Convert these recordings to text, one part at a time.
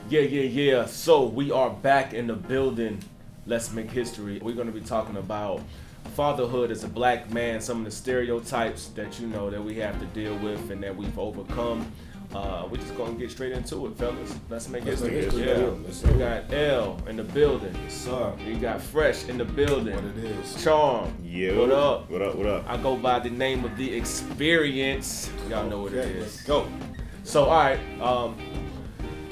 Yeah. So we are back in the building. Let's make history. We're going to be talking about fatherhood as a black man, some of the stereotypes that you know that we have to deal with and that we've overcome. We're just going to get straight into it, fellas. Let's make history. Yeah. We got L in the building. Yes, sir. We got Fresh in the building. What it is. Charm. Yo. What up? What up? I go by the name of The Experience. Y'all know what it is. Let's go. So, all right.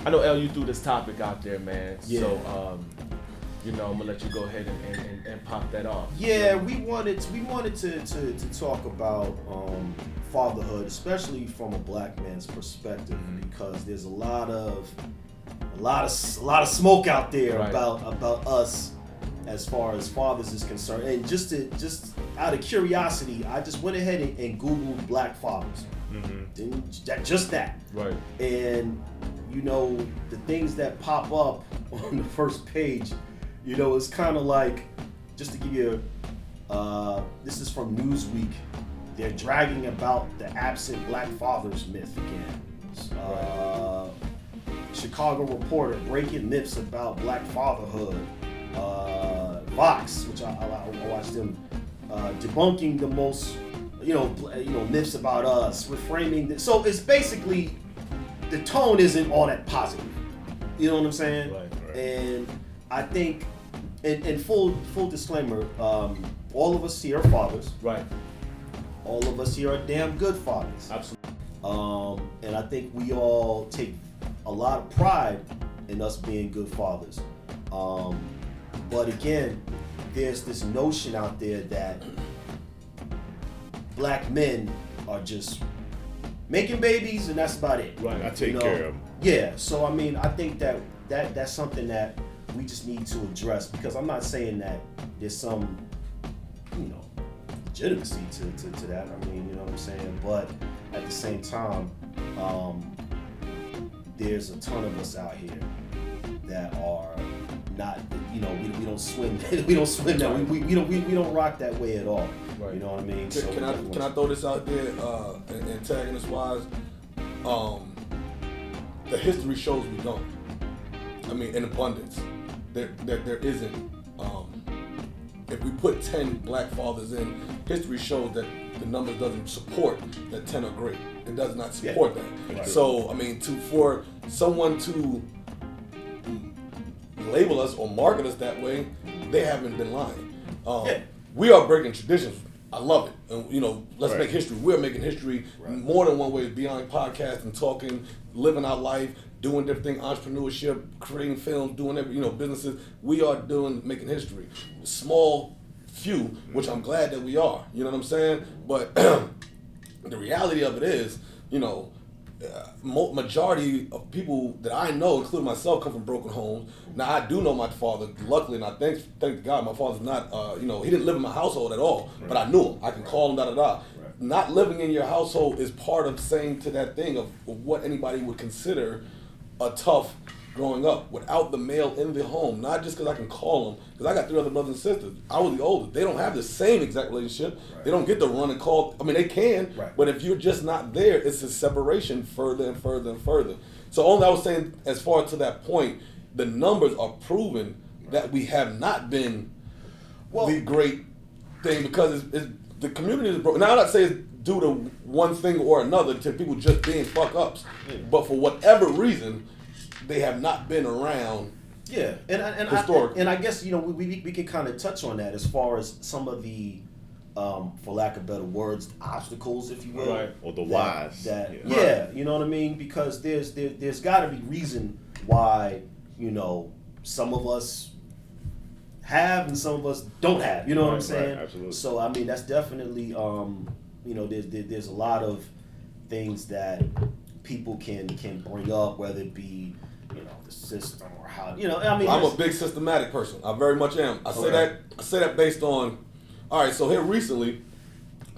I know, L, you threw this topic out there, man. Yeah. So, I'm gonna let you go ahead and pop that off. Yeah, we wanted to talk about fatherhood, especially from a black man's perspective, because there's a lot of smoke out there Right. about us as far as fathers is concerned. And just out of curiosity, I just went ahead and Googled black fathers. Just that. Right. And the things that pop up on the first page, it's kind of like, just to give you this is from Newsweek. They're dragging about the absent black fathers myth again. Chicago Reporter, breaking myths about black fatherhood. Vox, which I watched them, debunking the most myths about us, reframing. So it's basically, the tone isn't all that positive. You know what I'm saying? Right. And I think, and full disclaimer, all of us here are fathers. Right. All of us here are damn good fathers. Absolutely. And I think we all take a lot of pride in us being good fathers. But again, there's this notion out there that black men are just making babies and that's about it. Right. I take care of them. Yeah. So I think that's something that we just need to address, because I'm not saying that there's some legitimacy to that. I mean, you know what I'm saying? But at the same time, there's a ton of us out here that are not, we don't swim. We don't swim that. We don't rock that way at all. Right. You know what I mean? Can I throw this out there and tagging this wise? The history shows we don't. I mean, in abundance. There isn't. If we put 10 black fathers in, history shows that the numbers doesn't support that 10 are great. It does not support that. Right. So, I mean, for someone to label us or market us that way, they haven't been lying. We are breaking traditions. I love it. And, let's Right. make history. We're making history more than one way, beyond podcasting, talking, living our life, doing different things, entrepreneurship, creating films, doing businesses. We are making history. Small few, which I'm glad that we are. You know what I'm saying? But the reality of it is, majority of people that I know, including myself, come from broken homes. Now I do know my father, luckily, and I thank God my father's not, he didn't live in my household at all, but I knew him. I can call him, Right. Not living in your household is part of saying to that thing of what anybody would consider a tough growing up without the male in the home. Not just because I can call them, because I got 3 other brothers and sisters. I was the oldest. They don't have the same exact relationship. Right. They don't get to run and call. I mean, they can, but if you're just not there, it's a separation further and further and further. So only I was saying, as far to that point, the numbers are proving that we have not been the great thing, because it's the community is broken. Now, I'm not saying it's due to one thing or another, to people just being fuck-ups, but for whatever reason, they have not been around. Yeah, and historically. I guess we can kind of touch on that as far as some of the, for lack of better words, obstacles, if you will, right, or the whys. You know what I mean? Because there's got to be reason why some of us have and some of us don't have. You know what I'm saying? Right, absolutely. So I mean, that's definitely there's a lot of things that people can bring up, whether it be the system or how I'm a big systematic person. I very much am. I say that based on, all right. So here recently,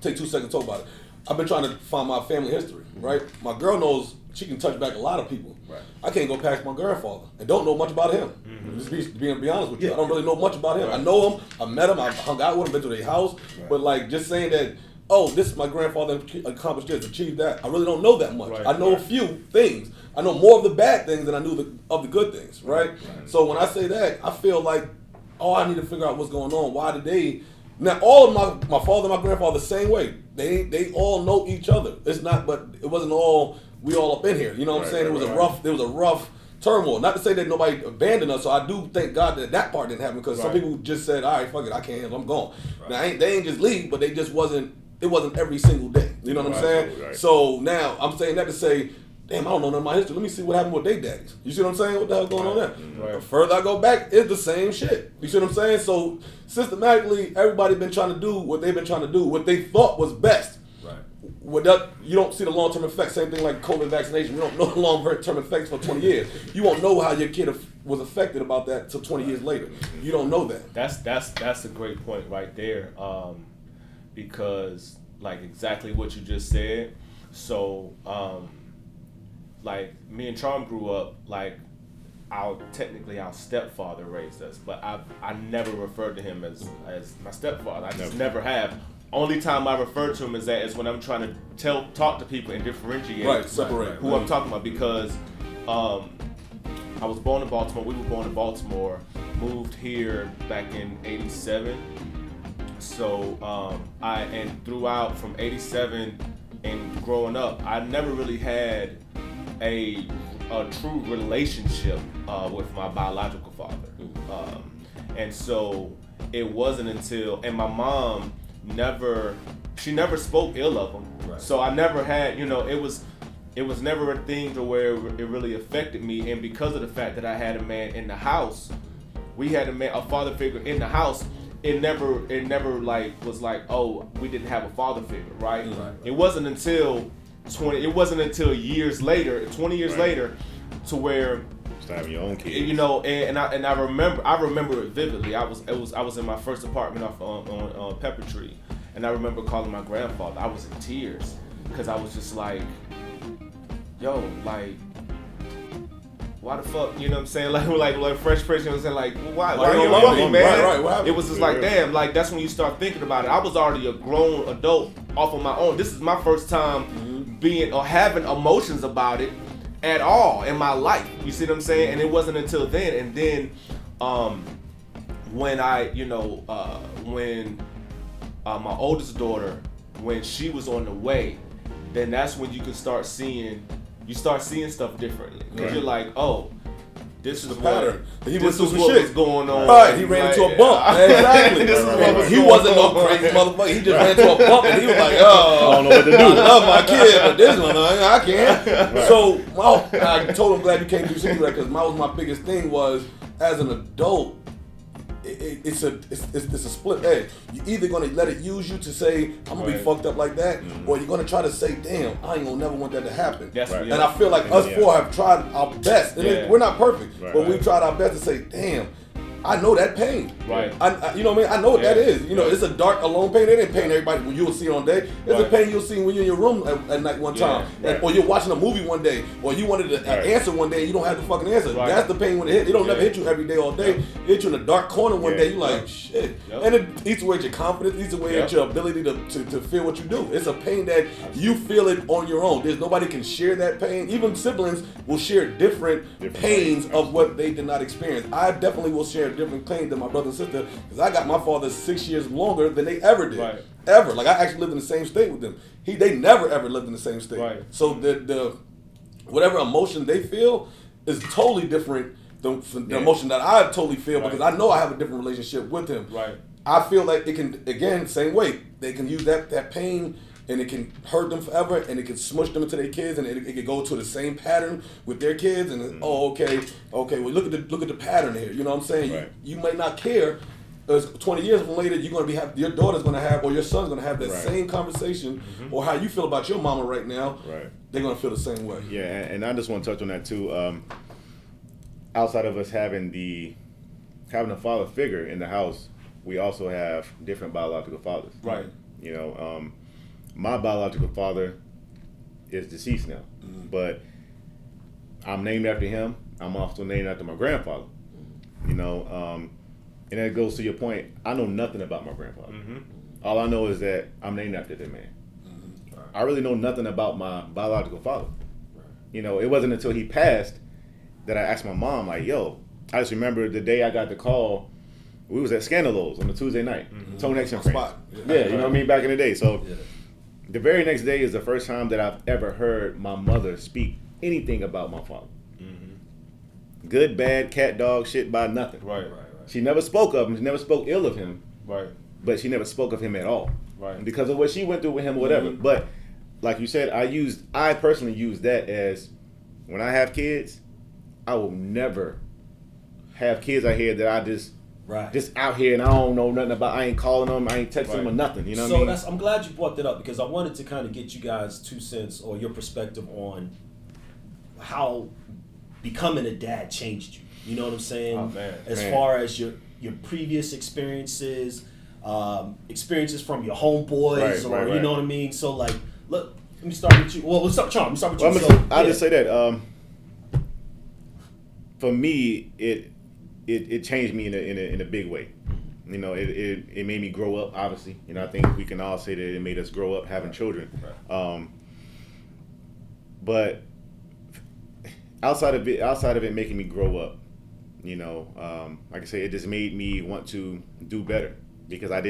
take 2 seconds to talk about it. I've been trying to find my family history. Right, my girl knows she can touch back a lot of people. Right. I can't go past my grandfather and don't know much about him. Just be honest with you, I don't really know much about him. Right. I know him. I met him. I hung out with him. Been to their house. Right. But like just saying that oh, this my grandfather accomplished this, achieved that. I really don't know that much. Right, I know a few things. I know more of the bad things than I knew of the good things, right? So when I say that, I feel like, I need to figure out what's going on. Why did they? Now, all of my father and my grandfather the same way. They all know each other. It's not, but it wasn't all, we all up in here. You know what I'm saying? It was a rough turmoil. Not to say that nobody abandoned us, so I do thank God that part didn't happen, because some people just said, all right, fuck it, I can't handle it, I'm gone. Now, they ain't just leave, but it wasn't every single day. You know what I'm saying? Right. So now, I'm saying that to say, damn, I don't know none of my history. Let me see what happened with their daddies. You see what I'm saying? What the hell's going on there? Right. The further I go back, it's the same shit. You see what I'm saying? So systematically, everybody been trying to do what they've been trying to do, what they thought was best. Right. You don't see the long-term effects. Same thing like COVID vaccination. We don't know the long-term effects for 20 years. You won't know how your kid was affected about that until 20 years later. You don't know that. That's a great point right there, because like exactly what you just said. So like me and Charm grew up, like our stepfather raised us, but I never referred to him as my stepfather. I just never have. Only time I refer to him as that is when I'm trying to talk to people and differentiate separate who I'm talking about, because I was born in Baltimore. We were born in Baltimore, moved here back in '87. So and throughout from '87 and growing up, I never really had a true relationship with my biological father. And so it wasn't until, and my mom never spoke ill of him. Right. So I never had, it was never a thing to where it really affected me. And because of the fact that I had a man in the house, we had a father figure in the house. It never like was like, oh, we didn't have a father figure, right? It wasn't until 20 years later, to where Start having your own kids. And I remember it vividly. I was in my first apartment off on Pepper Tree, and I remember calling my grandfather. I was in tears because I was just like, yo, like, why the fuck, you know what I'm saying? Like Fresh Prince, you know what I'm saying? Like, why you love me, man? Right, what happened? It was just like, damn, like that's when you start thinking about it. I was already a grown adult off of my own. This is my first time being or having emotions about it at all in my life. You see what I'm saying? And it wasn't until then. And then when when my oldest daughter, when she was on the way, then that's when you could start seeing stuff differently. Because you're like, oh, this is the pattern. This is what was going on. Right, he ran into a bump. Exactly. He wasn't no crazy motherfucker. He just ran into a bump and he was like, oh, I don't know what to do. I love my kid, but this one, I can't. Right. So I told him, glad you came through that, because my biggest thing was, as an adult, it's a split edge. You're either gonna let it use you to say, I'm gonna be fucked up like that, or you're gonna try to say, damn, I ain't gonna never want that to happen. And I feel like us four have tried our best. And we're not perfect, but we've tried our best to say, damn, I know that pain. Right. I you know what I mean? I know what that is. You know, it's a dark, alone pain. It ain't pain everybody when you'll see it on day. It's a pain you'll see when you're in your room at night one time. Or you're watching a movie one day. Or you wanted to answer one day and you don't have the fucking answer. That's the pain when it hits. It don't never hit you every day all day. It hit you in a dark corner one day. You like, shit. And it eats away at your confidence. Eats away at your ability to feel what you do. It's a pain that you feel it on your own. There's nobody can share that pain. Even siblings will share different pains of what they did not experience. I definitely will share different pain than my brother and sister, because I got my father 6 years longer than they ever did. Right. Ever. Like, I actually lived in the same state with them. They never ever lived in the same state. Right. So the whatever emotion they feel is totally different than the emotion that I totally feel, because I know I have a different relationship with him. Right. I feel like it can, again, same way. They can use that pain, and it can hurt them forever, and it can smush them into their kids, and it can go to the same pattern with their kids. And okay, well, look at the pattern here. You know what I'm saying? Right. You might not care. 20 years from later, you're gonna your daughter's gonna have, or your son's gonna have that same conversation, or how you feel about your mama right now. Right. They're gonna feel the same way. Yeah, and I just want to touch on that too. Outside of us having a father figure in the house, we also have different biological fathers. Right. You know, my biological father is deceased now, but I'm named after him. I'm also named after my grandfather. You know, and that goes to your point. I know nothing about my grandfather. All I know is that I'm named after that man. Mm-hmm. I really know nothing about my biological father. You know, it wasn't until he passed that I asked my mom, like, yo, I just remember the day I got the call, we was at Scandalos on a Tuesday night, Tone X and friends. Spot. Yeah, you know what I mean, back in the day. So the very next day is the first time that I've ever heard my mother speak anything about my father. Good, bad, cat, dog, shit, by nothing. Right. She never spoke of him. She never spoke ill of him. Right. But she never spoke of him at all. Right. Because of what she went through with him or whatever. But like you said, I personally use that as when I have kids, I will never have kids out here that I just out here and I don't know nothing about. I ain't calling them, I ain't texting them or nothing. You know what I mean? I'm glad you brought that up because I wanted to kind of get you guys 2 cents or your perspective on how becoming a dad changed you. You know what I'm saying? Oh, man. As far as your previous experiences, experiences from your homeboys, you know what I mean? So like, look, let me start with you. Well, let's start, Charm. Let me start with you. I'll just say that for me, it changed me in a big way. You know, it made me grow up. Obviously, you know, I think we can all say that it made us grow up having children. But outside of it making me grow up, you know, like I say, it just made me want to do better because I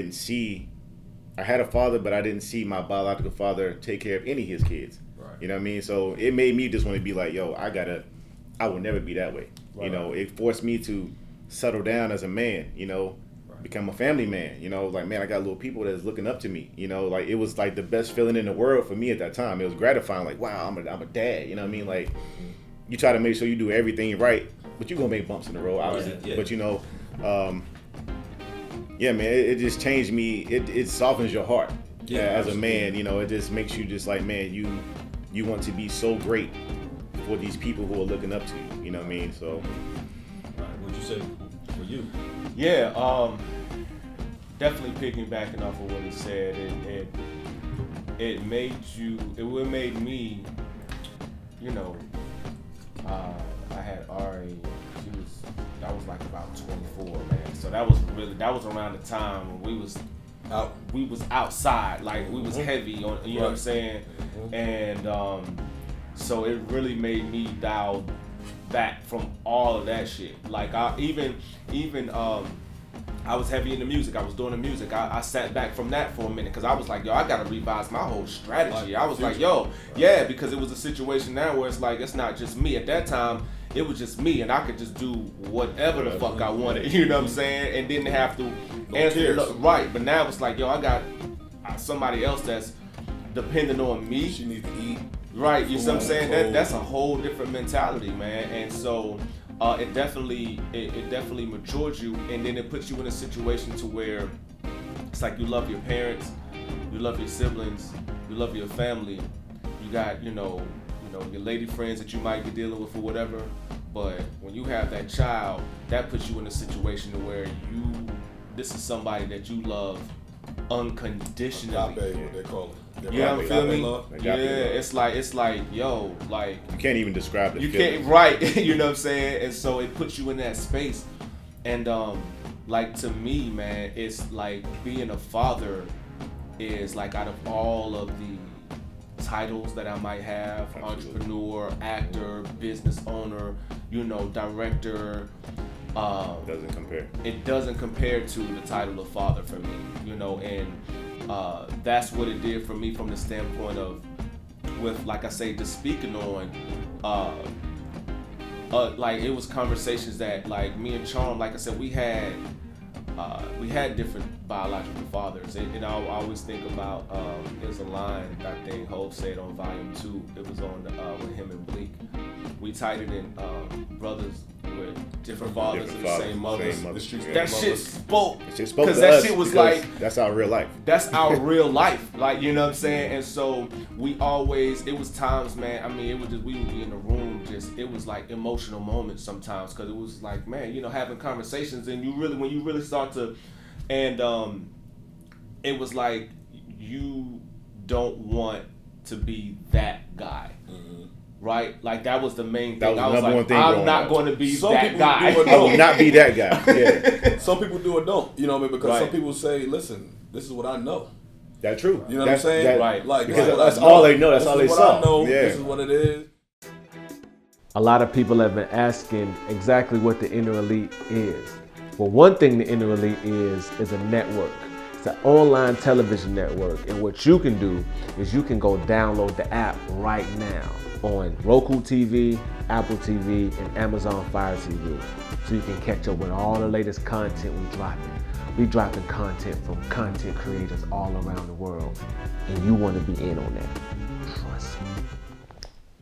had a father, but I didn't see my biological father take care of any of his kids. Right. You know what I mean? So it made me just want to be like, yo, I will never be that way. Right. You know, it forced me to settle down as a man, you know, become a family man, you know, like, man, I got little people that's looking up to me, you know, like it was like the best feeling in the world for me at that time. It was gratifying, like, wow, I'm a dad, you know what I mean? Like, you try to make sure you do everything right, but you're going to make bumps in the road, obviously. Yeah. But, you know, yeah, man, it just changed me. It softens your heart as a man, you know, it just makes you just like, man, you want to be so great for these people who are looking up to you, you know what I mean? So, what'd you say for you? Yeah, definitely piggybacking off of what he said, it made me, you know, I had Ari, that was like about 24, man. So that was around the time when we was outside, like we was heavy on, you know what I'm saying? And so it really made me dial back from all of that shit. Like I was heavy into music. I was doing the music. I sat back from that for a minute because I was like, yo, I gotta revise my whole strategy. I was like, yo, because it was a situation now where it's like, it's not just me. At that time, it was just me and I could just do whatever the fuck I wanted, you know what I'm saying? And didn't have to answer right. But now it's like, yo, I got somebody else that's depending on me. She needs to eat. Right, you see what I'm saying? That's a whole different mentality, man. And so it definitely matures you, and then it puts you in a situation to where it's like you love your parents, you love your siblings, you love your family. You got, you know, your lady friends that you might be dealing with or whatever. But when you have that child, that puts you in a situation to where this is somebody that you love unconditionally. Agape, what they call it. Yeah, you feel me? Yeah, it's like, yo, like you can't even describe the feeling. Can't, right? You know what I'm saying? And so it puts you in that space. And like to me, man, it's like being a father is like out of all of the titles that I might have, entrepreneur, actor, business owner, you know, director. Doesn't compare. It doesn't compare to the title of father for me, you know, and that's what it did for me from the standpoint of, with, like I say, just speaking on, like it was conversations that like me and Charm, like I said, we had different biological fathers, and I always think about there's a line I think Hope said on Volume 2. It was on with him and Bleak. We tied it in brothers with different fathers and the same mothers. That shit spoke. Because that shit was like, that's our real life. That's our real life. Like, you know what I'm saying? And so we always, it was times, man, I mean, it was just, we would be in the room, just, it was like emotional moments sometimes, because it was like, man, you know, having conversations, and when you really start to, and it was like, you don't want to be that guy. Right? Like, that was the main thing. I was like, I'm not going to be that guy. I will not be that guy. Yeah. Some people do or don't. You know what I mean? Because some people say, listen, this is what I know. That's true. You know what I'm saying? Right. Like, because that's all they know. That's all they saw. I know. Yeah. This is what it is. A lot of people have been asking exactly what the Inner Elite is. Well, one thing the Inner Elite is a network. It's an online television network. And what you can do is you can go download the app right now on Roku TV, Apple TV, and Amazon Fire TV. So you can catch up with all the latest content we're dropping. We dropping content from content creators all around the world. And you want to be in on that. Trust me.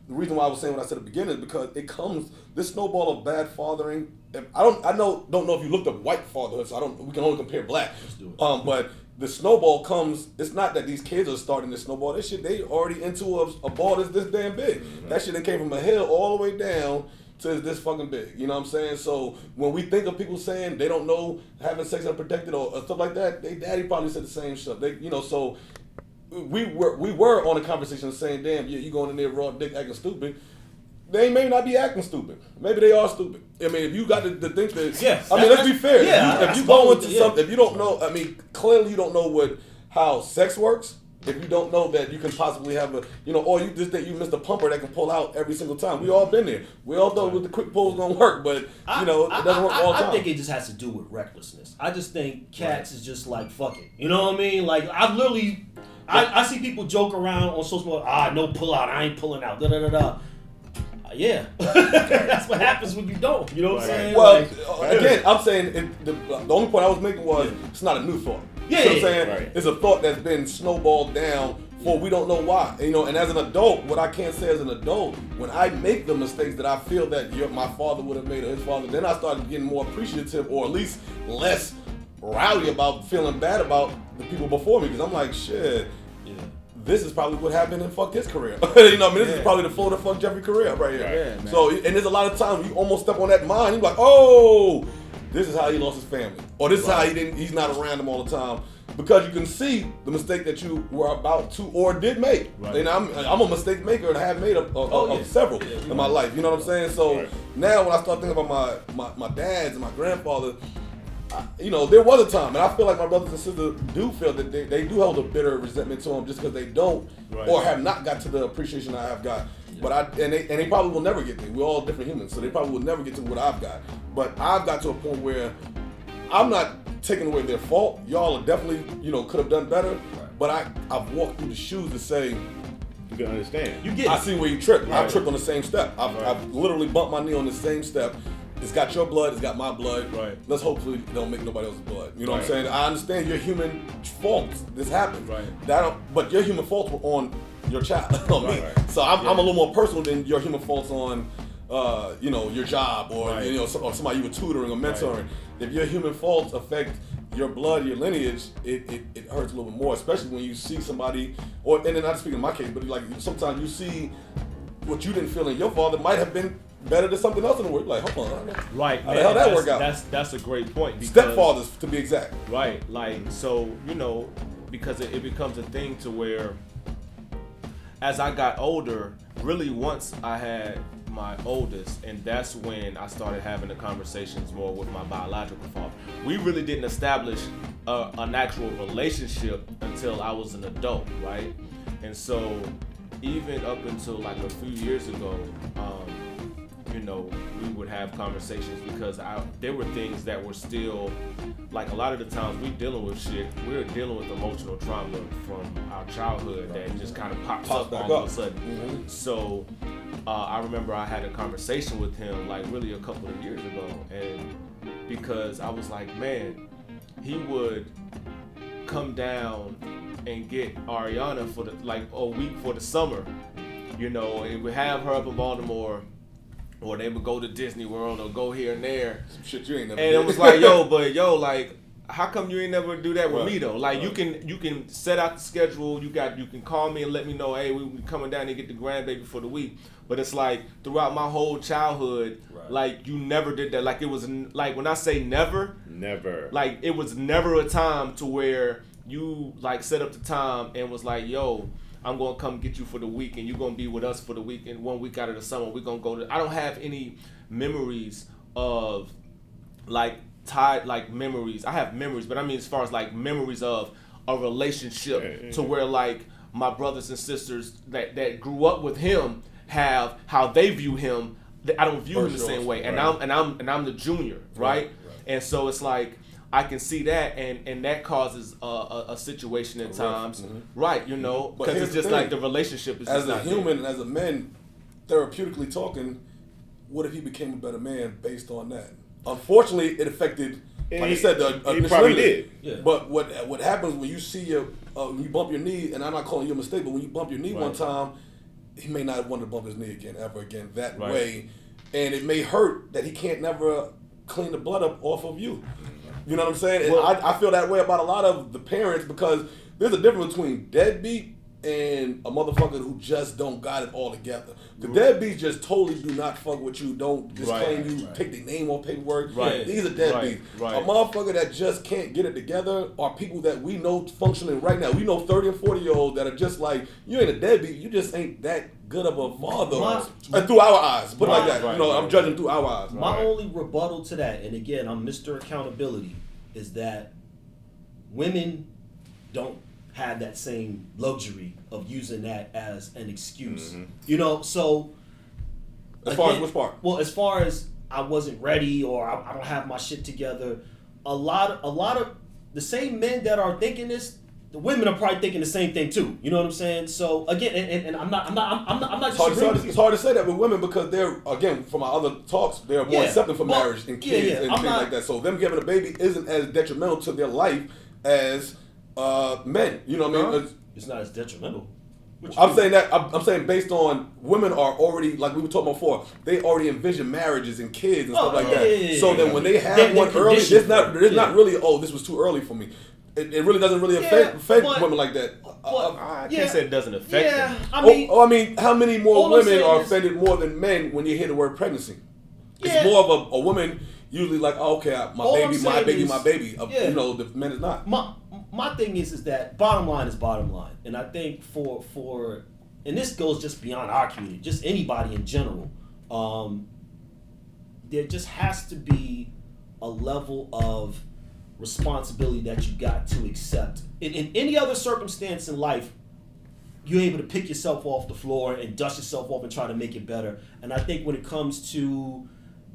The reason why I was saying what I said at the beginning is because it comes, this snowball of bad fathering. Don't know if you looked up white fatherhood, so we can only compare black. But the snowball comes, it's not that these kids are starting this snowball. This shit, they already into a ball that's this damn big. Mm-hmm. That shit, they came from a hill all the way down to this fucking big. You know what I'm saying? So when we think of people saying they don't know having sex unprotected or stuff like that, they daddy probably said the same stuff. So we were on a conversation saying, damn, you going in there raw dick acting stupid. They may not be acting stupid. Maybe they are stupid. I mean, if you got to think that, yes, I mean, let's be fair. Yeah, if you go into something, if you don't know, I mean, clearly you don't know how sex works. If you don't know that you can possibly have or you just think you missed a pumper that can pull out every single time. We all been there. We all know with the quick pull's gonna work, but it doesn't work all the time. I think it just has to do with recklessness. I just think cats is just like, fuck it. You know what I mean? Like, I've literally, I see people joke around on social media, no pull out, I ain't pulling out, da-da-da-da. Yeah, that's what happens when you don't. You know what I'm saying? Well, again, I'm saying the only point I was making was it's not a new thought. Yeah, you know what I'm saying? Right. It's a thought that's been snowballed down for we don't know why. And as an adult, what I can't say as an adult, when I make the mistakes that I feel that my father would have made or his father, then I started getting more appreciative or at least less rowdy about feeling bad about the people before me because I'm like, shit. This is probably what happened and fucked his career. This is probably the flow that fucked Jeffrey's career right here. Yeah, so, and there's a lot of times you almost step on that mine. You're like, oh, this is how he lost his family, or this is how he's not around him all the time, because you can see the mistake that you were about to or did make. Right. And I'm a mistake maker and I have made of several in my life. You know what I'm saying? So now when I start thinking about my dads and my grandfather. There was a time, and I feel like my brothers and sisters do feel that they do hold a bitter resentment to them just because they don't or have not got to the appreciation I have got. Yeah. But they probably will never get there. We're all different humans, so they probably will never get to what I've got. But I've got to a point where I'm not taking away their fault. Y'all are definitely, could have done better. Right. But I've walked through the shoes to say, you can understand. You get it. I see where you tripped. Right. I tripped on the same step. I've literally bumped my knee on the same step. It's got your blood, it's got my blood. Right. Let's hopefully it don't make nobody else's blood. You know what I'm saying? I understand your human faults. This happened. Right. But your human faults were on your child, on me. Right. So I'm a little more personal than your human faults on, your job or or somebody you were tutoring or mentoring. Right. If your human faults affect your blood, your lineage, it hurts a little bit more, especially when you see somebody, and then not speaking in my case, but like sometimes you see what you didn't feel in your father might have been better than something else in the world. Like, hold on. Right. How the hell that work out? That's a great point. Stepfathers, to be exact. Right. Like, so, because it becomes a thing to where as I got older, really once I had my oldest, and that's when I started having the conversations more with my biological father. We really didn't establish an actual relationship until I was an adult, right? And so even up until like a few years ago, we would have conversations because there were things that were still, like a lot of the times we dealing with shit, we're dealing with emotional trauma from our childhood that just kind of pops up all of a sudden. Mm-hmm. So I remember I had a conversation with him like really a couple of years ago, and because I was like, man, he would come down and get Ariana for a week for the summer, and we have her up in Baltimore. Or they would go to Disney World or go here and there. Some shit you ain't never and did. it was like, like, how come you ain't never do that with me though? Like you can set out the schedule, you can call me and let me know, hey, we coming down and get the grandbaby for the week. But it's like throughout my whole childhood, like you never did that. Like it was like when I say never, like it was never a time to where you like set up the time and was like, yo, I'm going to come get you for the week and you're going to be with us for the week. And 1 week out of the summer, we're going to go to... I don't have any memories of, like, memories. I have memories, but I mean as far as, like, memories of, a relationship to where like my brothers and sisters that grew up with him have how they view him. I don't view him the same way, and I'm the junior, right? And so it's like I can see that, and that causes a situation at times, right? You know, because it's just like the relationship is as just a not human and as a man, therapeutically talking. What if he became a better man based on that? Unfortunately, it affected, like you said, he probably did. Yeah. But what happens when you see you bump your knee, and I'm not calling you a mistake, but when you bump your knee one time, he may not want to bump his knee again, ever again, that way. And it may hurt that he can't never clean the blood up off of you. You know what I'm saying? And I feel that way about a lot of the parents because there's a difference between deadbeat and a motherfucker who just don't got it all together. The deadbeats just totally do not fuck with you, don't just claim you, take their name on paperwork. These are deadbeats. A motherfucker that just can't get it together are people that we know functioning right now. We know 30 and 40-year-olds that are just like, you ain't a deadbeat, you just ain't that good of a father. Through our eyes, put it like that. I'm judging through our eyes. My only rebuttal to that, and again, I'm Mr. Accountability, is that women don't have that same luxury of using that as an excuse. You know, so as far as which part? Well, as far as I wasn't ready or I don't have my shit together, a lot of the same men that are thinking this, the women are probably thinking the same thing too. You know what I'm saying? So again, and I'm not. It's hard to say that with women because they're, again, from our other talks, they're more accepting for marriage and kids and things like that. So them giving a baby isn't as detrimental to their life as men. You know what I mean? It's not as detrimental. I'm saying based on women are already, like we were talking about before, they already envision marriages and kids and stuff like that. So then when they have one early, there's not really, this was too early for me. It really doesn't really affect women like that. I can't say it doesn't affect them. I mean, how many more women are offended more than men when you hear the word pregnancy? It's more of a woman usually like, my baby. You know, the men is not. My thing is that bottom line is bottom line, and I think for and this goes just beyond our community, just anybody in general. There just has to be a level of responsibility that you got to accept. In any other circumstance in life, you're able to pick yourself off the floor and dust yourself off and try to make it better. And I think when it comes to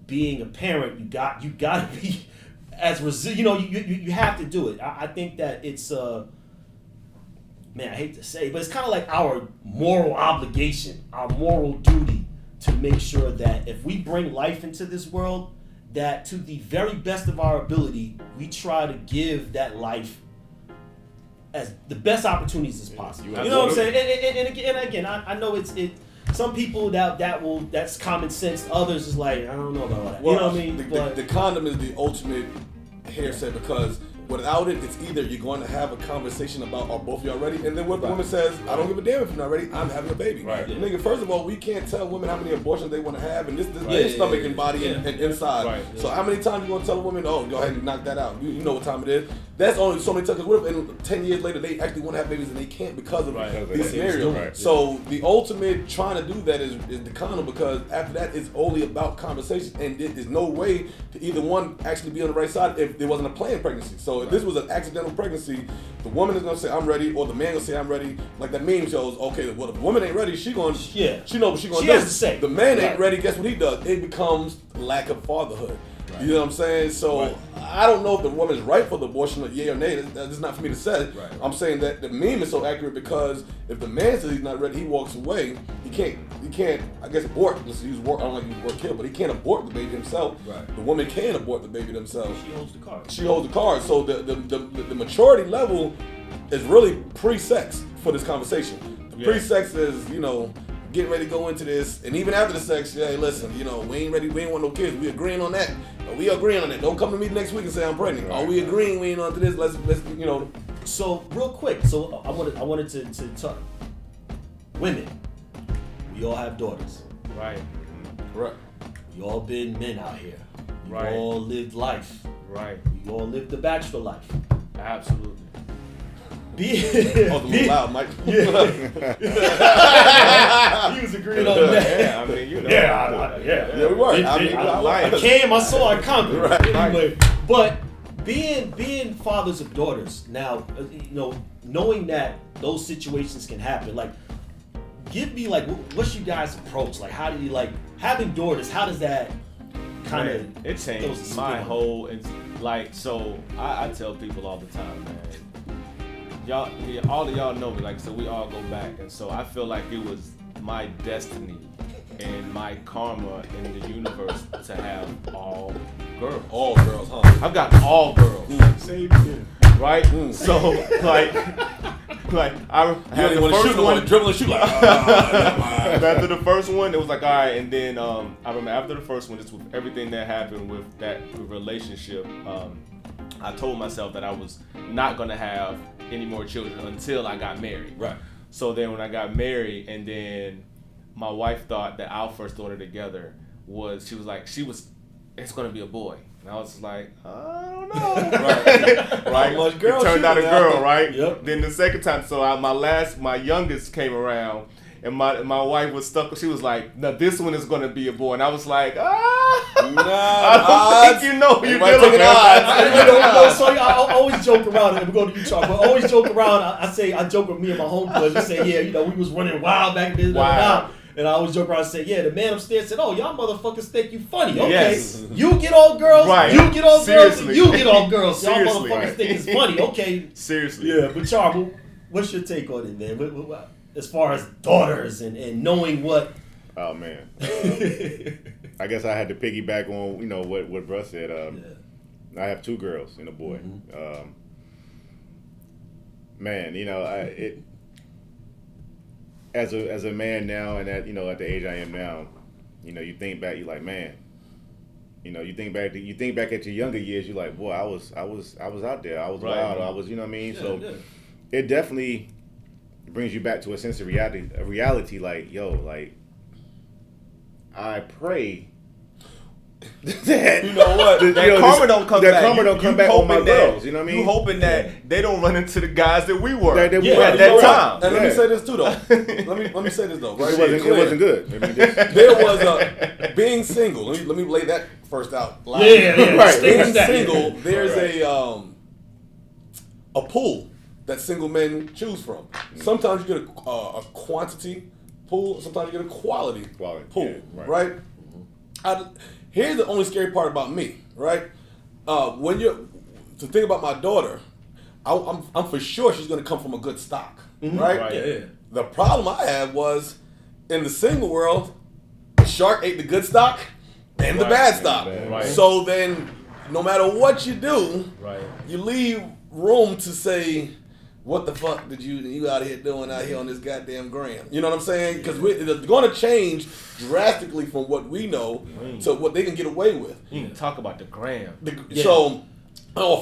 being a parent, you got to be as resilient. You know, you have to do it. I think that it's man, I hate to say, but it's kind of like our moral obligation, our moral duty to make sure that if we bring life into this world, that to the very best of our ability, we try to give that life as the best opportunities as possible. You know what I'm saying? And again, I know it's some people that's common sense. Others is like, I don't know about all that. Well, you know what I mean? The condom is the ultimate hearsay because without it, it's either you're going to have a conversation about are both y'all ready, and then what the woman says, I don't give a damn if you're not ready, I'm having a baby. Nigga, first of all, we can't tell women how many abortions they want to have, and this their stomach and body and inside. So how many times you going to tell a woman, oh, go ahead and knock that out? You know what time it is. That's only so many times. Because what if 10 years later they actually want to have babies and they can't because of these scenarios? So the ultimate trying to do that is the condom, because after that it's only about conversation, and there's no way to either one actually be on the right side if there wasn't a planned pregnancy. So if this was an accidental pregnancy, the woman is gonna say I'm ready, or the man gonna say I'm ready. Like that meme shows, okay, well if the woman ain't ready, she know what she gonna do. Has to say. The man ain't ready, guess what he does? It becomes lack of fatherhood. You know what I'm saying? So I don't know if the woman's right for the abortion, or yay or nay. That's not for me to say. I'm saying that the meme is so accurate because if the man says he's not ready, he walks away. He can't. I guess abort. Let's use word. I don't like to use the word kill, but he can't abort the baby himself. The woman can abort the baby themselves. She holds the card. So the maturity level is really pre-sex for this conversation. The pre-sex is getting ready to go into this, and even after the sex, hey, listen, we ain't ready, we ain't want no kids. We agreeing on that. We agreeing on that. Don't come to me next week and say I'm pregnant. Are we agreeing? We ain't on to this. Let's. So real quick, so I wanted to talk. Women, we all have daughters. Right. Correct. We all been men out here. We Right. all lived life. Right. We all lived the bachelor life. Absolutely. I was a little loud, Mike. He was agreeing on that. Yeah, I mean, Yeah, we were. I came, I saw, I conquered. Right. Anyway, but being fathers of daughters now, knowing that those situations can happen, like, give me like what's you guys' approach? Like, how do you like having daughters? How does that kind of it changed my whole? It's like, so I tell people all the time, man. Y'all, all of y'all know me, like, so we all go back, and so I feel like it was my destiny and my karma in the universe to have all girls. All girls, huh? I've got all girls. same here? Right? So, like I had the first one, dribble and shoot like. after the first one, it was like, all right, and then I remember after the first one, just with everything that happened with that relationship, I told myself that I was not gonna have any more children until I got married. Right. So then when I got married, and then my wife thought that our first daughter together was it's gonna be a boy. And I was like, I don't know. Right. Much girl it turned out a girl, right? Yep. Then the second time, so my youngest came around, and my wife was stuck. She was like, no, this one is gonna be a boy. And I was like, I don't think you know who you're dealing with. So I always joke around, and we go to Utah, but I always joke around. I joke with me and my homeboys and say, yeah, we was running wild back then. Wow. And I always joke around and say, yeah, the man upstairs said, oh, y'all motherfuckers think you funny. Okay, Yes. you get all girls, Right. you get all Seriously. girls, and you get all girls. Y'all Seriously. motherfuckers think it's funny. Okay. Seriously. Yeah, but Char, what's your take on it, man? What, as far as daughters and knowing what... Oh, man. I guess I had to piggyback on, what Bruh said. I have 2 girls and a boy. Mm-hmm. Man, as a man now, and at the age I am now, you think back, you're like, man, you think back at your younger years, you're like, boy, I was out there, I was wild, I was, you know what I mean? It definitely brings you back to a sense of reality, like, yo, like, I pray that You know what? That karma don't come back. That karma don't come back on my girls. You know what I mean? You hoping that they don't run into the guys that we were That we at were. that time. And let me say this too, though. Let me say this though. Right? It wasn't good. I mean, There was being single. Let me lay that first out. Loud. Yeah. Right. Being single, there's a pool that single men choose from. Sometimes you get a quantity pool. Sometimes you get a quality pool. Yeah, right? Here's the only scary part about me. Right? When to think about my daughter, I'm for sure she's going to come from a good stock. Right? Yeah. The problem I had was in the single world, shark ate the good stock and the bad stock. Right. So then, no matter what you do, Right. you leave room to say, what the fuck did you out here doing out here on this goddamn gram? You know what I'm saying? Because it's going to change drastically from what we know to what they can get away with. You can talk about the gram. So,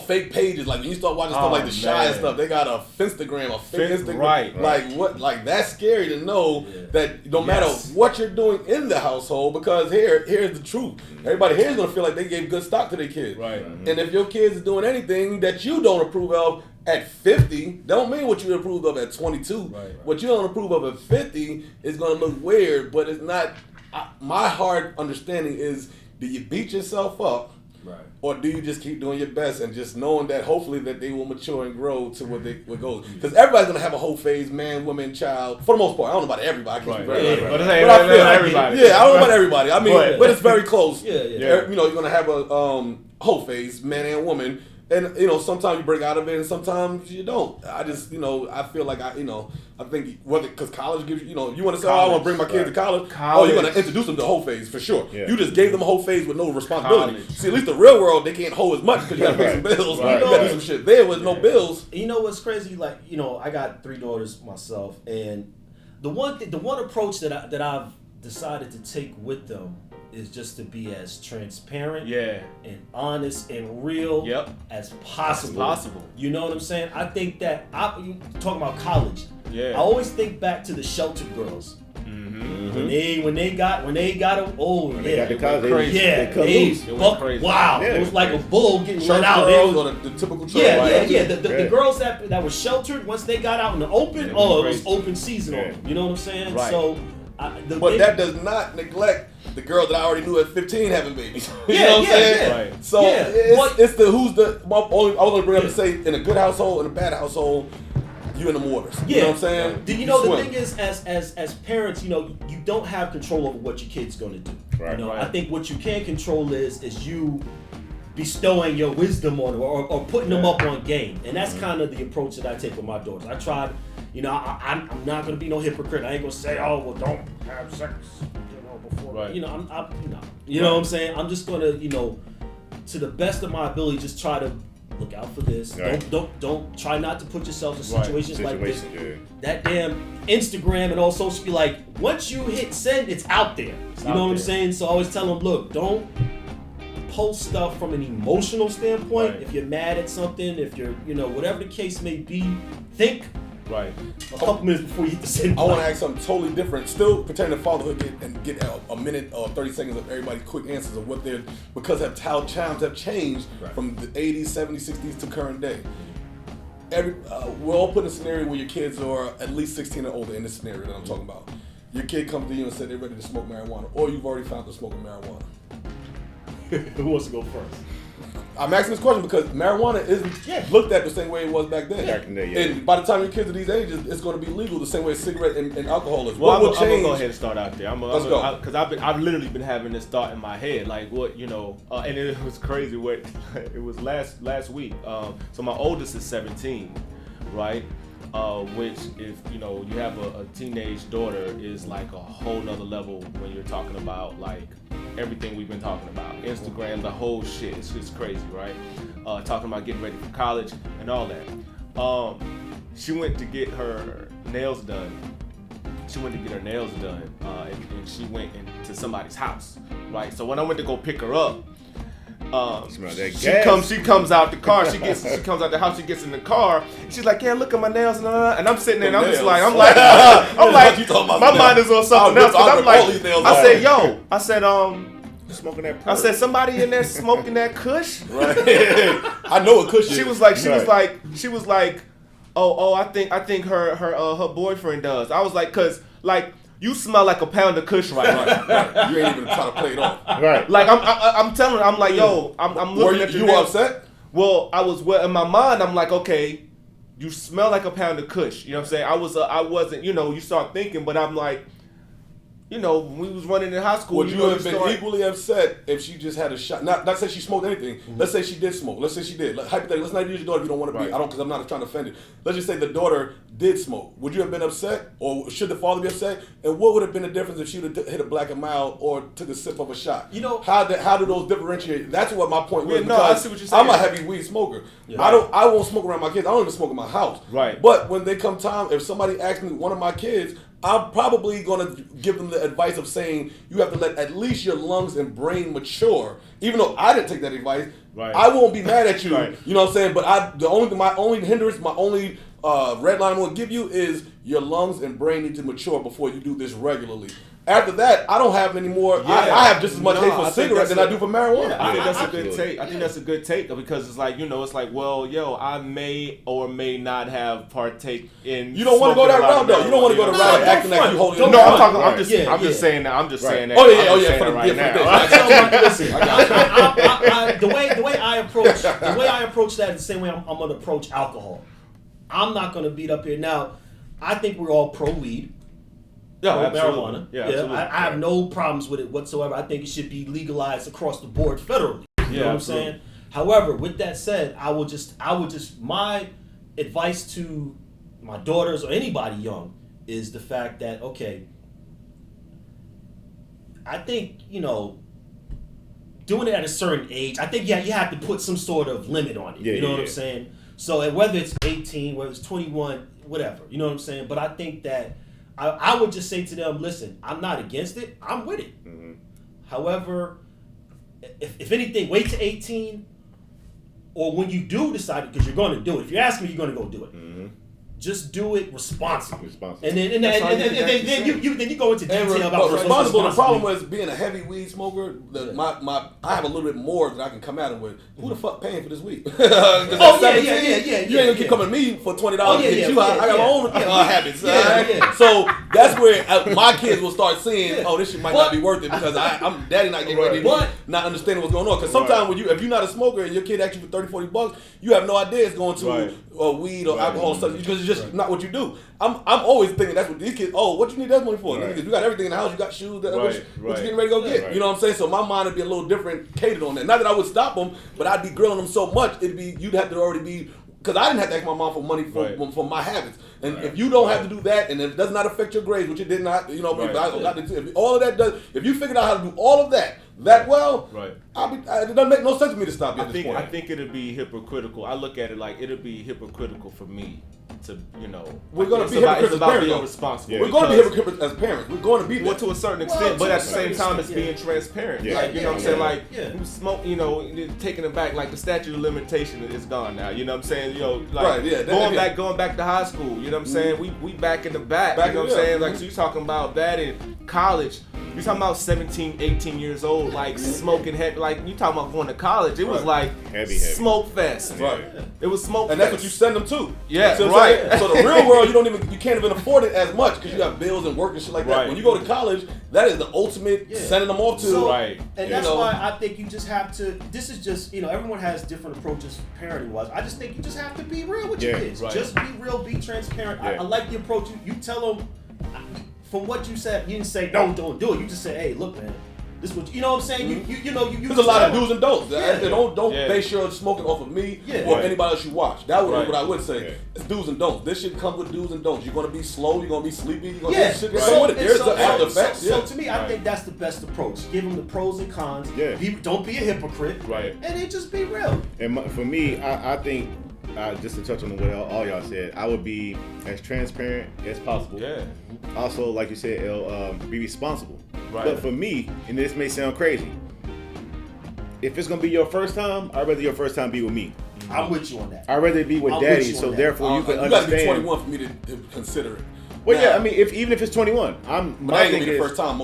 fake pages, like when you start watching stuff like the Shy and man. stuff, they got a Finstagram, a fake Instagram. Right. Like what? Like that's scary to know that no matter Yes. what you're doing in the household, because here's the truth. Everybody here is gonna feel like they gave good stock to their kids. Right. And if your kids is doing anything that you don't approve of at 50, don't mean what you approve of at 22. Right. What you don't approve of at 50 is gonna look weird, but it's not. My hard understanding is, do you beat yourself up? Right. Or do you just keep doing your best and just knowing that hopefully that they will mature and grow to what goes? Because everybody's gonna have a whole phase, man, woman, child. For the most part, I don't know about everybody. I can't speak for everybody. But But I feel like everybody. Yeah, I don't know about everybody. I mean, but it's very close. Yeah. You know, you're gonna have a whole phase, man and woman. And sometimes you break out of it, and sometimes you don't. I just, I feel like I think because college gives you, you want to say, I want to bring my kids to college. Oh, you're gonna introduce them to the whole phase for sure. Yeah. You just gave them a whole phase with no responsibility. College. See, at least the real world they can't hold as much because you gotta pay some bills. Right. You gotta do some shit. There was no bills. You know what's crazy? Like, I got 3 daughters myself, and the one approach that I've decided to take with them is just to be as transparent and honest and real as possible. You know what I'm saying? I think that you talking about college. Yeah. I always think back to the sheltered girls. Mm-hmm. When they got When they got to college, they cut loose. It went crazy. Wow, Yeah. it was like a bull getting Church let out. girls or the typical church. The girls that were sheltered, once they got out in the open, It it was crazy. open season on them. You know what I'm saying? Right. So that does not neglect the girl that I already knew at 15 having babies. You know what I'm saying? Right. So it's the who's the. I was going to bring up to say in a good household and a bad household, you in the waters. You know what I'm saying? The thing is, as parents, you don't have control over what your kid's going to do. Right. I think what you can control is you bestowing your wisdom on them or putting them up on game, and that's kind of the approach that I take with my daughters. I tried. I'm not going to be no hypocrite. I ain't going to say, oh, well, don't have sex, before. Right. You know what I'm saying? I'm just going to, to the best of my ability, just try to look out for this. Right. Don't try not to put yourself in situations like this. Yeah. That damn Instagram and all social be like, once you hit send, it's out there. You know what I'm saying? So I always tell them, look, don't post stuff from an emotional standpoint. Right. If you're mad at something, if you're, whatever the case may be, think Right. a couple minutes before you hit the send. I want to ask something totally different. Still pertaining to fatherhood and get a minute or 30 seconds of everybody's quick answers of what they're, because of how times have changed from the 80s, 70s, 60s to current day. We're all put in a scenario where your kids are at least 16 or older in this scenario that I'm talking about. Your kid comes to you and said they're ready to smoke marijuana, or you've already found them smoking marijuana. Who wants to go first? I'm asking this question because marijuana isn't looked at the same way it was back then. Back in the day, yeah. And by the time your kids are these ages, it's going to be legal the same way cigarette and alcohol is. Well, What will I'm gonna change? go ahead and start out there. Let's go. Because I've literally been having this thought in my head, like what and it was crazy. What it was last week. So my oldest is 17, right? Which, if you have a teenage daughter, is like a whole nother level when you're talking about like everything we've been talking about, Instagram, the whole shit. It's just crazy, right? Talking about getting ready for college and all that. She went to get her nails done. And she she went into somebody's house, right? So when I went to go pick her up, she comes out the car. She comes out the house. She gets in the car. She's like, "Yeah, look at my nails," and I'm sitting there. And I'm like, my mind is on something else. I'm like, I said, Smoking that. I said, somebody in there smoking that kush. Right. I know what kush is. She was like, oh, I think her boyfriend does. I was like, cause like, you smell like a pound of kush right now. You ain't even trying to play it off. Right. Like I'm telling her, I'm like, yo, I'm looking at you upset? Well, I was in my mind. I'm like, okay, you smell like a pound of kush. You know what I'm saying? I wasn't. You start thinking, but I'm like, when we was running in high school. Would you have been equally upset if she just had a shot? Not say she smoked anything. Mm-hmm. Let's say she did smoke. Let's say she did. Hypothetically, let's not use your daughter if you don't want to be. I don't, because I'm not trying to offend it. Let's just say the daughter did smoke. Would you have been upset, or should the father be upset? And what would have been the difference if she would have hit a black and mild or took a sip of a shot? How do those differentiate? That's what my point was. No, I see what you're saying. I'm a heavy weed smoker. Yeah. I won't smoke around my kids. I don't even smoke in my house. Right. But when they come time, if somebody asks me, one of my kids, I'm probably going to give them the advice of saying you have to let at least your lungs and brain mature. Even though I didn't take that advice, I won't be mad at you. Right. You know what I'm saying? But my only hindrance, my only red line I'm going to give you is your lungs and brain need to mature before you do this regularly. After that, I don't have any more. Yeah. I have just as much hate for cigarettes than I do for marijuana. Yeah, I think that's a good take. I think that's a good take because it's like, it's like, well, I may or may not have partake in. You don't want to go that route though. You don't want to go the route of acting like you holding. No, I'm talking. I'm just saying that. I'm just saying that. Oh yeah. For the right now. Listen, the way I approach that is the same way I'm going to approach alcohol. I'm not going to beat up here now. I think we're all pro weed. Yeah, marijuana. Yeah, absolutely. I have no problems with it whatsoever. I think it should be legalized across the board federally. You know what I'm saying? However, with that said, I would just my advice to my daughters or anybody young is the fact that, okay, I think, doing it at a certain age, I think you have to put some sort of limit on it. You know what I'm saying? So whether it's 18, whether it's 21, whatever, you know what I'm saying? But I think that I would just say to them, listen, I'm not against it. I'm with it. Mm-hmm. However, if anything, wait to 18, or when you do decide, because you're going to do it. If you ask me, you're going to go do it. Mm-hmm. Just do it responsibly. And then you go into And detail about responsible. The problem was being a heavy weed smoker. I have a little bit more that I can come at him with. Who the fuck paying for this weed? Yeah. You ain't gonna keep coming to me for $20 to get you. I got my own habits. So that's where my kids will start seeing, oh, this shit might not be worth it because I'm daddy not getting ready, not understanding what's going on. Because sometimes if you're not a smoker and your kid asks you for $30-$40, you have no idea it's going to weed or alcohol or something because it's just not what you do. I'm always thinking that's what these kids. Oh, what you need that money for? Because you got everything in the house. You got shoes. What you getting ready to go get? You know what I'm saying? So my mind would be a little different catered on that. Not that I would stop them, but I'd be grilling them so much. You'd have to already be. Because I didn't have to ask my mom for money for my habits. And if you don't have to do that, and it does not affect your grades, which it did not, if all of that does, if you figured out how to do all of that well, it doesn't make no sense for me to stop you at this point. I think it'd be hypocritical. I look at it like it'd be hypocritical for me to, we're going to be hypocrites as parents. Irresponsible. We're going to be hypocrites as parents. We're going to be to a certain extent, but at the same time, it's being transparent. Like, you know what I'm saying? Like, who smoke, taking it back, like the statute of limitation is gone now. You know what I'm saying? Going back to high school. You know what I'm saying? We back in the back. You know what I'm saying? Like, so you're talking about that in college. You're talking about 17, 18 years old, like smoking heavy. Like, you talking about going to college. It was like heavy. Smoke fest. Right. It was smoke and fest. that's what you send them to. Yeah, right. So the real world, you can't even afford it as much because you got bills and work and shit like that. When you go to college, that is the ultimate sending them off to. And that's why I think you just have to, this is just, everyone has different approaches parenting-wise. I just think you just have to be real with your kids. Just be real, be transparent. I like the approach. You tell them, from what you said, you didn't say, no, don't do it. You just said, hey, look, man, this is what you know what I'm saying? You There's a lot of do's and don'ts. Don't base your smoking off of me or anybody else you watch. That would be what I would say. It's do's and don'ts. This shit comes with do's and don'ts. You're gonna be slow, you're gonna be sleepy, you're gonna do shit that come with it. There's the after effects. So to me, I think that's the best approach. Give them the pros and cons. Don't be a hypocrite. Right. And then just be real. And for me, I think just to touch on what all y'all said, I would be as transparent as possible. Yeah. Also, like you said, be responsible. Right. But for me, and this may sound crazy, if it's gonna be your first time, I'd rather your first time be with me. I'm with you on that. I'd rather be with daddy, so therefore you can understand. You gotta be 21 for me to consider it. Well, I mean, even if it's 21, but I ain't gonna be the first time.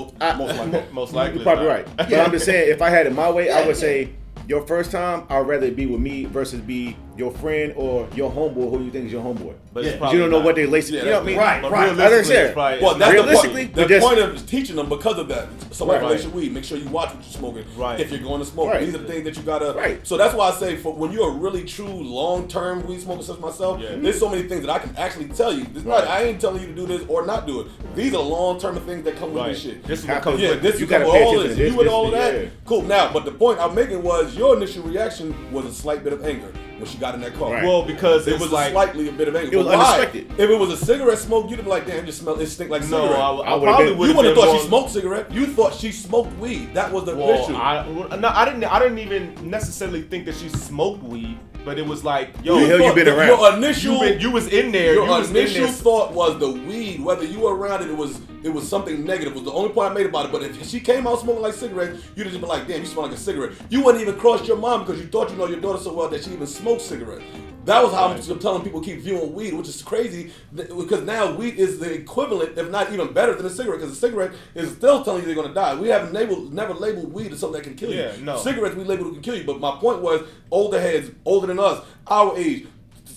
Most likely, you're probably right. But I'm just saying, if I had it my way, I would say your first time, I'd rather it be with me versus be your friend or your homeboy who you think is your homeboy. But you don't know what they lace. You know what I mean? Right. Well, that's realistically, the point of teaching them because of that. Somebody lace your weed. Make sure you watch what you're smoking. Right. If you're going to smoke, these are the things that you gotta. Right. So that's why I say, for when you're a really true long-term weed smoker such as myself, there's so many things that I can actually tell you. I ain't telling you to do this or not do it. These are long-term things that come with this shit. This is what comes with. This you got all this. You with all of that. Cool. Now, but the point I'm making was your initial reaction was a slight bit of anger when she got in that car. Right. Well, because it was slightly a bit of anger. It was unexpected. If it was a cigarette smoke, you'd be like, damn, it stink like cigarette. No, I probably would. You wouldn't have thought she smoked cigarette. You thought she smoked weed. That was the issue. I didn't even necessarily think that she smoked weed. But it was like, yo, you been around. Your initial, you was in there. Your initial thought was the weed. Whether you were around it, it was something negative. Was the only point I made about it. But if she came out smoking like cigarettes, you'd just be like, damn, you smell like a cigarette. You wouldn't even cross your mind because you thought you know your daughter so well that she even smoked cigarettes. That was how I'm telling people keep viewing weed, which is crazy because now weed is the equivalent, if not even better than a cigarette, because a cigarette is still telling you they're going to die. We haven't never labeled weed as something that can kill you. Yeah, no. Cigarettes we labeled can kill you, but my point was older heads, older than us, our age,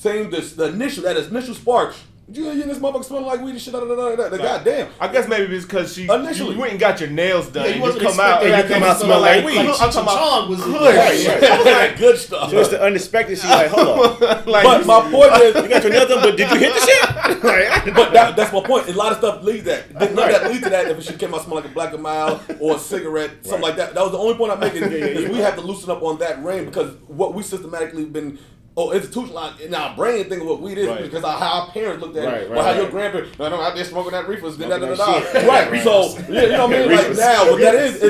that initial spark. You hear this motherfucker smelling like weed and shit. Goddamn. I guess maybe it's because you went and got your nails done. Yeah, you come out smell like weed. I'm talking about was Right. Good stuff. So it's the unexpected. She's like, hold on. But my point is, you got your nails done, but did you hit the shit? But that's my point. A lot of stuff leads that. None of that leads to that. If she came out smelling like a Black and Mild or a cigarette, something like that. That was the only point I'm making. Is we have to loosen up on that rein because what we systematically been institutionalized in our brain think of what weed is because of how our parents looked at it, or how your grandparents, no, out there smoking that reefer, right. So you know what I mean. Like now, what that is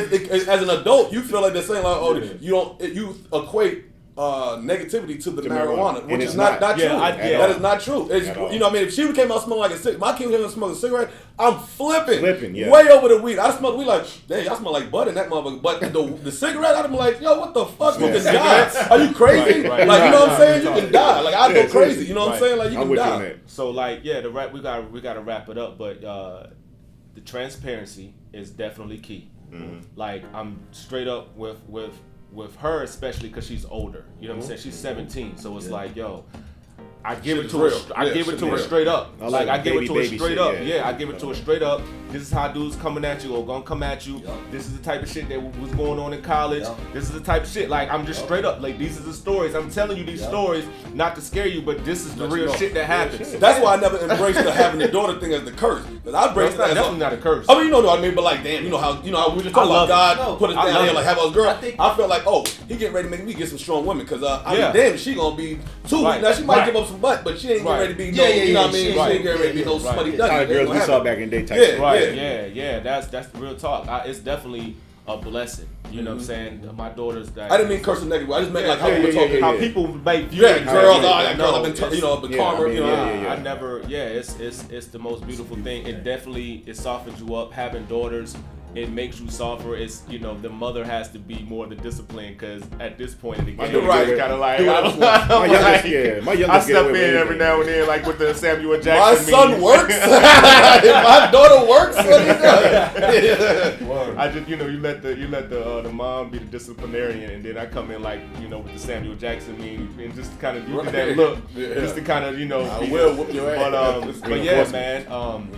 as an adult, you feel like they're saying like, you equate negativity to the To marijuana, marijuana. which And is it's not not. true. Yeah, That is not true. It's, At all. you know, what I mean, if she came out smelling like a cigarette, my kid came out smoking a cigarette, I'm flipping, Yeah. way over the weed. I smell weed like, dang, I smell like butt in that motherfucker. But the cigarette, I'm like, yo, what the fuck? You can die. Are you crazy? Right. Like, you know what I'm Right. saying? You can die. Like, I go crazy. You know what I'm Right. saying? Like, you I'm can with you on die. that. So like, yeah, we gotta wrap it up, but the transparency is definitely key. Like, I'm straight up with her, especially because she's older. You know what I'm saying? She's 17, so it's like, yo, I give Shit it is to her. real. I Yeah, give it shit to is her real. straight up. I Like, like I give it to her baby straight shit, up. yeah. Yeah, I give it to her straight up. This is how dudes coming at you or gonna come at you. This is the type of shit that was going on in college. This is the type of shit. Like, I'm just straight up. Like, these are the stories. I'm telling you these stories not to scare you, but this is the real shit that happens. That's why I never embraced the having the daughter thing as the curse. Because I embraced It's it not, as definitely not a curse. I mean, you know what I mean, but like, damn, you know how we just talking love about it. God No, put us I down love here it. like have us girl. I I, think- felt like, oh, he getting ready to make me get some strong women because I Yeah. mean, damn, she gonna be too Right. weak. Now she might Right. give up some butt, but she ain't Right. getting ready to be Yeah, no, yeah, you know yeah, what I mean? she- She ain't getting ready to be yeah, no yeah. smutty Right. duddy. Kind of girls we saw back in the day type. Yeah. shit. Right, yeah, that's the real talk. It's definitely a blessing. You know what I'm saying? My daughter's that. I didn't mean cursing negative. I just meant like how Yeah, we were yeah, talking. yeah, How yeah. people make Yeah, views. girls, yeah, that girl, I've been, you know, the yeah, karma, I mean, you know. yeah. I never, it's the most beautiful thing. It definitely, it softens you up. Having daughters, it makes you softer. It's, you know, the mother has to be more the discipline because at this point in the game, You're right. it's kind of like, Do whatever you want. My youngest, I my youngest step get away with in every anything. now and then, like with the Samuel My Jackson son meme. works. If my daughter works, what he does. I just, you know, you let the mom be the disciplinarian, and then I come in like, you know, with the Samuel Jackson meme, and just kind of give that look, Yeah. just to kind of, you know, I be will whoop your ass. but yeah, man.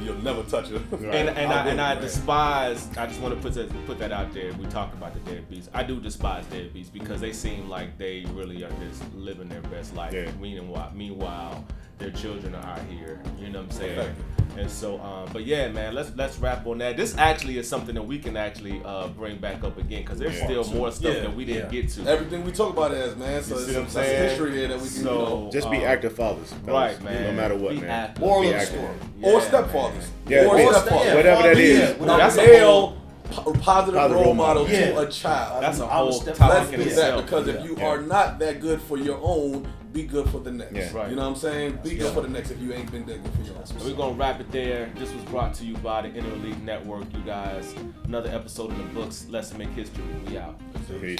You'll never touch it. And I despise. I just want to put that out there. We talk about the deadbeats. I do despise deadbeats because they seem like they really are just living their best life. Yeah. Meanwhile, their children are out here. You know what I'm saying? And so, but yeah, man, let's wrap on that. This actually is something that we can actually bring back up again because there's still more stuff that we didn't get to. Everything we talk about is, man. So You see it's what I'm some saying? history there that we can, you know. Just be active fathers. fellas. Right, man. No matter what, Be man. active. Moral Be of the active. story. Or Yeah, stepfathers. Yeah, or yeah. stepfathers. Whatever that is. Yeah, That's That's a a whole- male positive role model to Yeah. a child. That's a I'm whole step- topic Let's in do that itself. because if you Yeah. are not that good for your own, be good for the next. Yeah. Right. You know what I'm saying? Be good for the next if you ain't been that good for your own. We're gonna wrap it there. This was brought to you by the Inner Elite Network, you guys. Another episode in the books. Let's make history. We out. Peace.